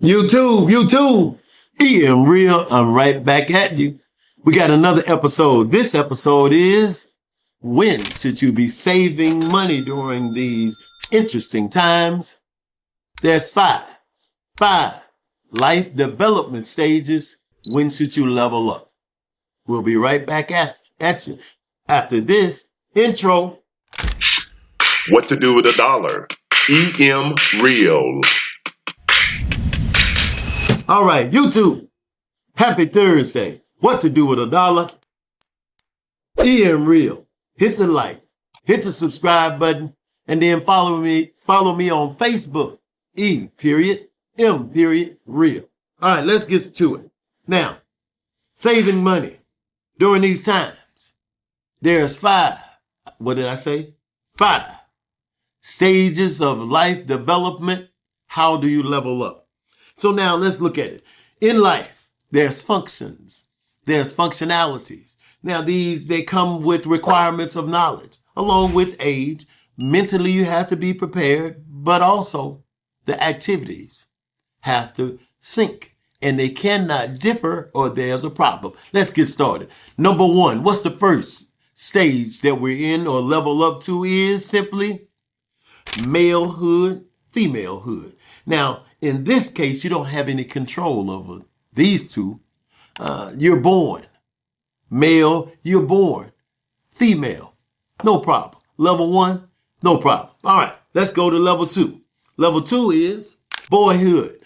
YouTube, being real, I'm right back at you. We got another episode. This episode is, when should you be saving money during these interesting times? There's five life development stages. When should you level up? We'll be right back at you after this intro. What to do with a dollar. EM Real. All right, YouTube. Happy Thursday. What to do with a dollar? EM Real. Hit the like, hit the subscribe button, and then follow me on Facebook. E.M. Real. All right, let's get to it. Now, saving money during these times. There's five. What did I say? 5 stages of life development. How do you level up? So now let's look at it. In life, there's functions. There's functionalities. Now they come with requirements of knowledge. Along with age, mentally you have to be prepared, but also the activities have to sync. And they cannot differ or there's a problem. Let's get started. Number 1, what's the first stage that we're in or level up to is simply malehood, femalehood. Now, in this case, you don't have any control over these two. You're born male, you're born female. No problem. Level 1, no problem. All right, let's go to level 2. Level 2 is boyhood,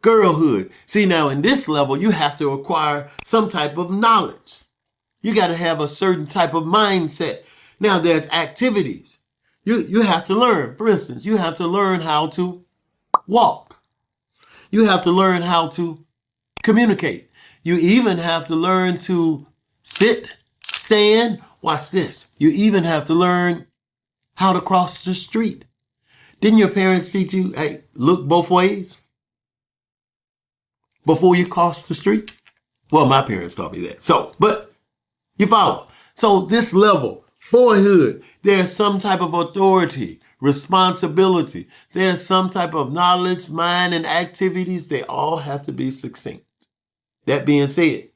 girlhood. See, now in this level, you have to acquire some type of knowledge. You got to have a certain type of mindset. Now, there's activities. You have to learn. For instance, you have to learn how to walk. You have to learn how to communicate. You even have to learn to sit, stand, watch this. You even have to learn how to cross the street. Didn't your parents teach you, hey, look both ways before you cross the street? Well, my parents taught me that. So, but you follow. So this level, boyhood, there's some type of authority, responsibility. There's some type of knowledge, mind, and activities. They all have to be succinct. That being said,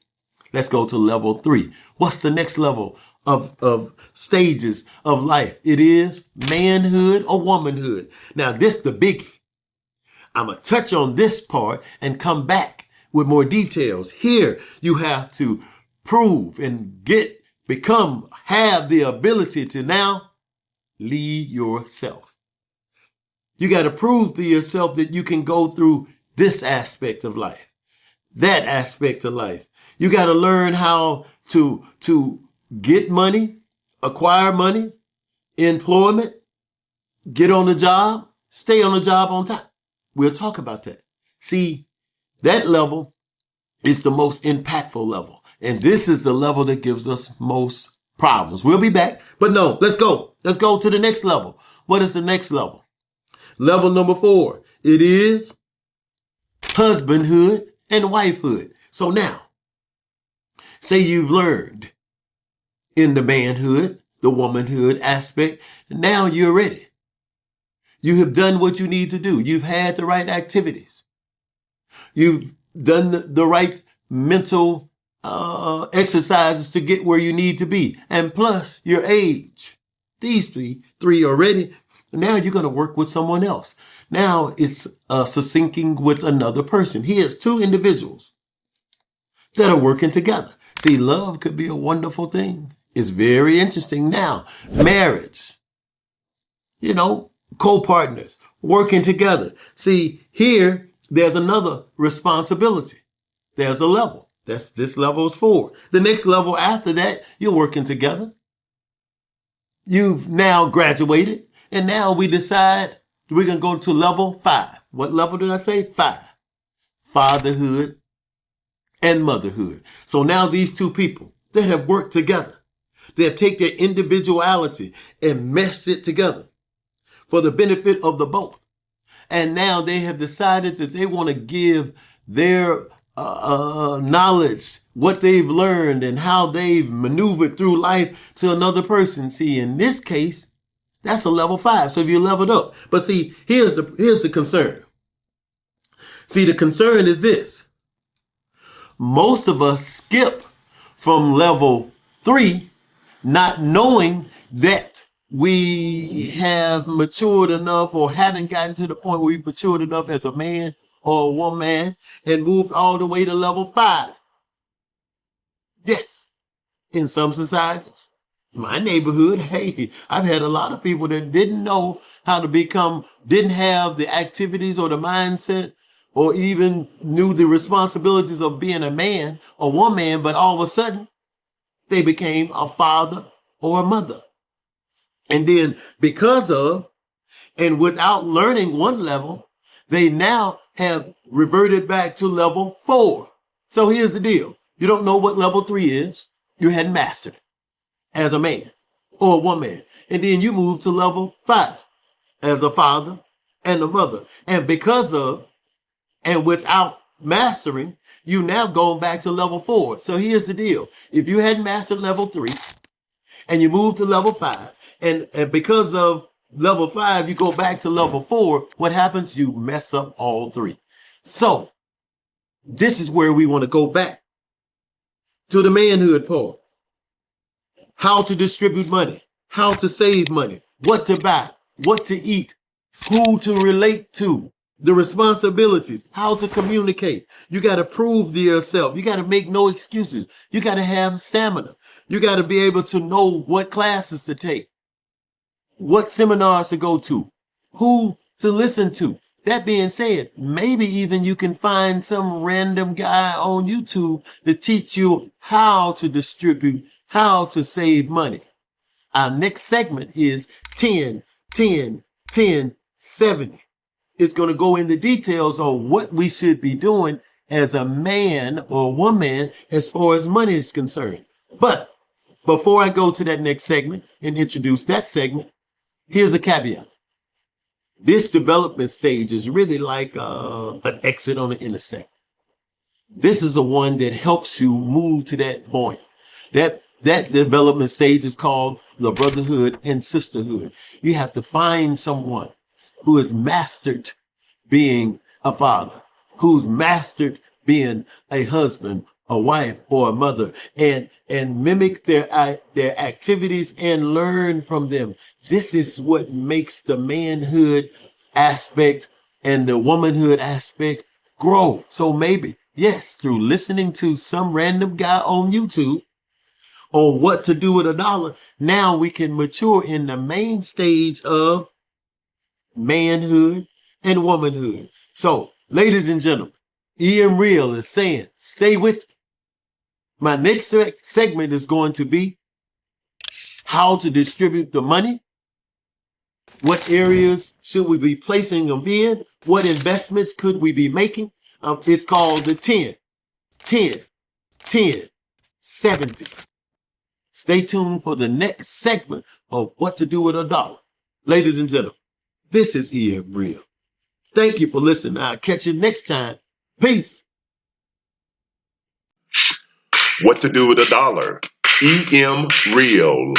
let's go to level 3. What's the next level of stages of life? It is manhood or womanhood. Now, this the biggie. I'm going to touch on this part and come back with more details. Here, you have to prove and have the ability to now lead yourself. You got to prove to yourself that you can go through this aspect of life, that aspect of life. You got to learn how to get money, acquire money, employment, get on the job, stay on the job on time. We'll talk about that. See, that level is the most impactful level. And this is the level that gives us most problems. We'll be back. But no, let's go. Let's go to the next level. What is the next level? Level number 4. It is husbandhood and wifehood. So now, say you've learned in the manhood, the womanhood aspect. Now you're ready. You have done what you need to do. You've had the right activities. You've done the right mental exercises to get where you need to be. And plus your age. These three already. Now you're going to work with someone else. Now it's syncing with another person. Here's 2 individuals that are working together. See, love could be a wonderful thing. It's very interesting. Now, marriage, co-partners working together. See, here, there's another responsibility. There's a level. This level is 4. The next level after that, you're working together. You've now graduated. And now we decide we're going to go to level 5. What level did I say? 5. Fatherhood and motherhood. So now these 2 people that have worked together, they have taken their individuality and meshed it together for the benefit of the both. And now they have decided that they want to give their knowledge, what they've learned and how they've maneuvered through life to another person. See, in this case, that's a level 5. So if you leveled up. But see, here's the concern. See, the concern is this. Most of us skip from level 3, not knowing that we have matured enough or haven't gotten to the point where we've matured enough as a man or a woman and moved all the way to level 5. Yes, in some societies, my neighborhood, hey, I've had a lot of people that didn't know how to didn't have the activities or the mindset or even knew the responsibilities of being a man or woman, but all of a sudden they became a father or a mother. And then because of, and without learning one level, they now have reverted back to level 4. So here's the deal. You don't know what level 3 is. You hadn't mastered it as a man or a woman. And then you move to level 5 as a father and a mother. And because of, and without mastering, you now going back to level 4. So here's the deal. If you hadn't mastered level 3 and you move to level 5, and because of level 5, you go back to level 4, what happens? You mess up all 3. So this is where we want to go back to the manhood part. How to distribute money, how to save money, what to buy, what to eat, who to relate to, the responsibilities, how to communicate. You got to prove to yourself. You got to make no excuses. You got to have stamina. You got to be able to know what classes to take, what seminars to go to, who to listen to. That being said, maybe even you can find some random guy on YouTube to teach you how to distribute, how to save money. Our next segment is 10, 10, 10, 70. It's going to go into details on what we should be doing as a man or woman as far as money is concerned. But before I go to that next segment and introduce that segment, here's a caveat. This development stage is really like an exit on the interstate. This is the one that helps you move to that point. That development stage is called the brotherhood and sisterhood. You have to find someone who has mastered being a father, who's mastered being a husband, a wife, or a mother, and mimic their activities and learn from them. This is what makes the manhood aspect and the womanhood aspect grow. So maybe, yes, through listening to some random guy on YouTube on what to do with $1, now we can mature in the main stage of manhood and womanhood. So, ladies and gentlemen, EM Real is saying, stay with me. My next segment is going to be how to distribute the money. What areas should we be placing them in? What investments could we be making? It's called the 10, 10, 10, 70. Stay tuned for the next segment of what to do with $1. Ladies and gentlemen, this is EM Real. Thank you for listening. I'll catch you next time. Peace. What to do with $1. EM Real.